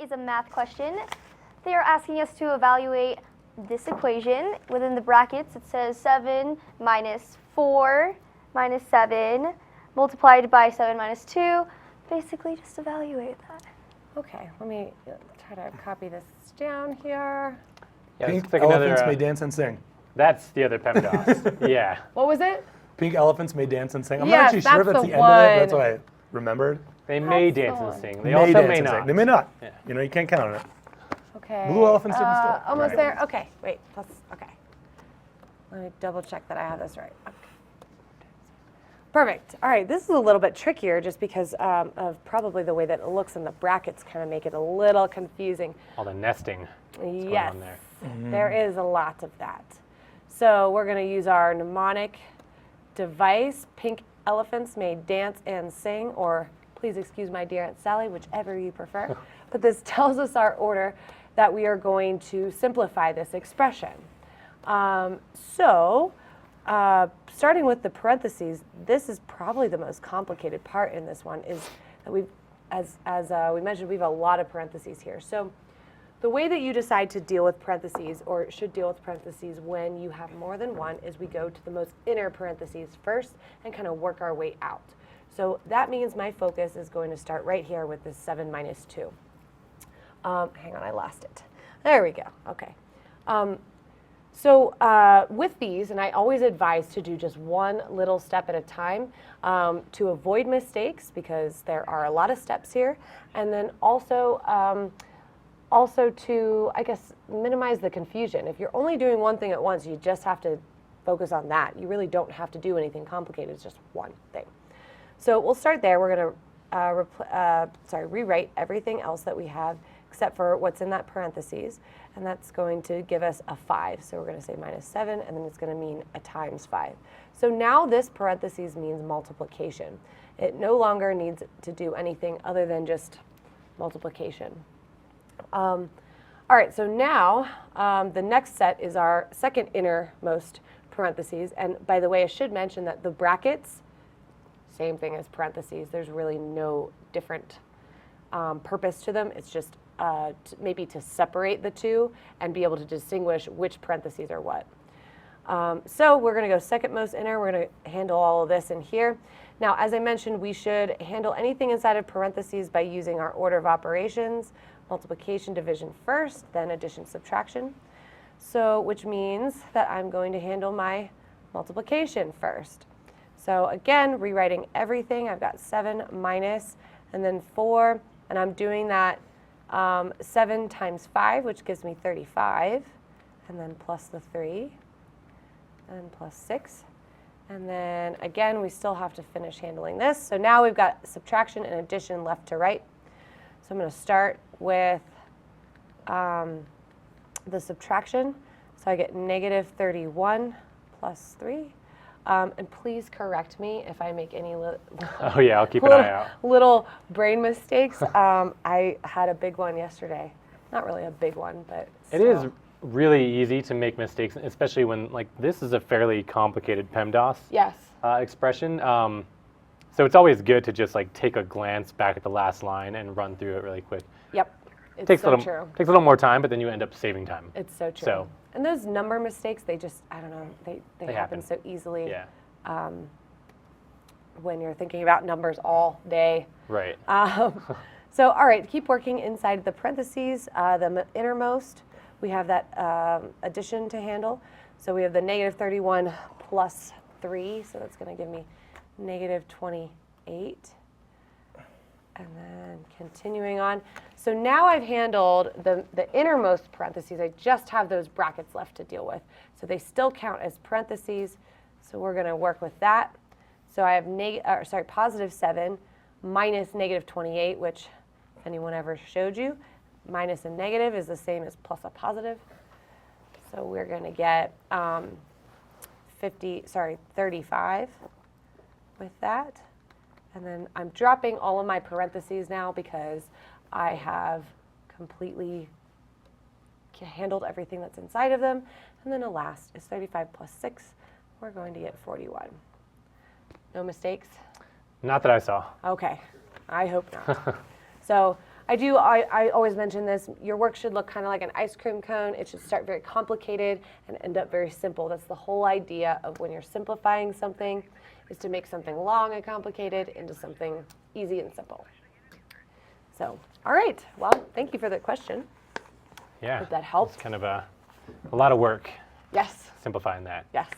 is a math question. They are asking us to evaluate this equation. Within the brackets, it says 7 minus 4 minus 7 multiplied by 7 minus 2. Basically, just evaluate that. Okay, let me try to copy this down here. Yeah, Pink like elephants another, may dance and sing. That's the other PEMDAS. Yeah. What was it? Pink elephants may dance and sing. I'm Yes, not actually sure if that's that's the the end of it. That's one. what I remembered. They may That's dance the and one. sing. They also dance may and not. sing. They may not. Yeah. You know, you can't count on it. Okay. Blue elephants didn't still. Almost Right. there. Okay, wait. Okay. Let me double check that I have this right. Okay. Perfect. All right, this is a little bit trickier just because of probably the way that it looks in the brackets kind of make it a little confusing. All the nesting that's going Yes, on there. there is a lot of that. So we're going to use our mnemonic device. Pink elephants may dance and sing, or please excuse my dear Aunt Sally, whichever you prefer. But this tells us our order that we are going to simplify this expression. Starting with the parentheses, this is probably the most complicated part in this one, is that we mentioned, we have a lot of parentheses here. So the way that you decide to deal with parentheses, or should deal with parentheses when you have more than one, is we go to the most inner parentheses first and kind of work our way out. So that means my focus is going to start right here with this 7 minus 2. Hang on, I lost it. There we go. Okay. With these, and I always advise to do just one little step at a time to avoid mistakes, because there are a lot of steps here, and then also to, I guess, minimize the confusion. If you're only doing one thing at once, you just have to focus on that. You really don't have to do anything complicated. It's just one thing. So we'll start there. We're going to rewrite everything else that we have except for what's in that parentheses, and that's going to give us a 5. So we're going to say minus 7, and then it's going to mean a times 5. So now this parentheses means multiplication. It no longer needs to do anything other than just multiplication. All right, so now the next set is our second innermost parentheses. And by the way, I should mention that the brackets, same thing as parentheses. There's really no different purpose to them. It's just maybe to separate the two and be able to distinguish which parentheses are what. So we're going to go second most inner. We're going to handle all of this in here. Now, as I mentioned, we should handle anything inside of parentheses by using our order of operations: multiplication, division first, then addition, subtraction. So, which means that I'm going to handle my multiplication first. So again, rewriting everything, I've got 7 minus, and then 4, and I'm doing that 7 times 5, which gives me 35, and then plus the 3, and plus 6. And then again, we still have to finish handling this. So now we've got subtraction and addition left to right. So I'm going to start with the subtraction. So I get negative 31 plus 3. And please correct me if I make any Oh yeah, I'll keep an eye out. little brain mistakes. I had a big one yesterday. Not really a big one, but It is really easy to make mistakes, especially when, like, this is a fairly complicated PEMDAS Yes. expression. So it's always good to just like take a glance back at the last line and run through it really quick. Yep. It's Takes so a little, true. Takes a little more time, but then you end up saving time. It's so true. So, and those number mistakes, they just, I don't know, they happen so easily. yeah. When you're thinking about numbers all day. Right. So, all right, keep working inside the parentheses. The innermost, we have that addition to handle. So we have the negative 31 plus 3, so that's going to give me negative 28. And then continuing on. So now I've handled the innermost parentheses. I just have those brackets left to deal with. So they still count as parentheses. So we're going to work with that. So I have positive 7 minus negative 28, which if anyone ever showed you, minus a negative is the same as plus a positive. So we're going to get 35 with that. And then I'm dropping all of my parentheses now because I have completely handled everything that's inside of them. And then the last is 35 plus 6. We're going to get 41. No mistakes? Not that I saw. Okay, I hope not. So I always mention this. Your work should look kind of like an ice cream cone. It should start very complicated and end up very simple. That's the whole idea of when you're simplifying something, is to make something long and complicated into something easy and simple. So, all right. Well, thank you for the question. Yeah. Hope that helped. It's kind of a lot of work Yes. simplifying that. Yes.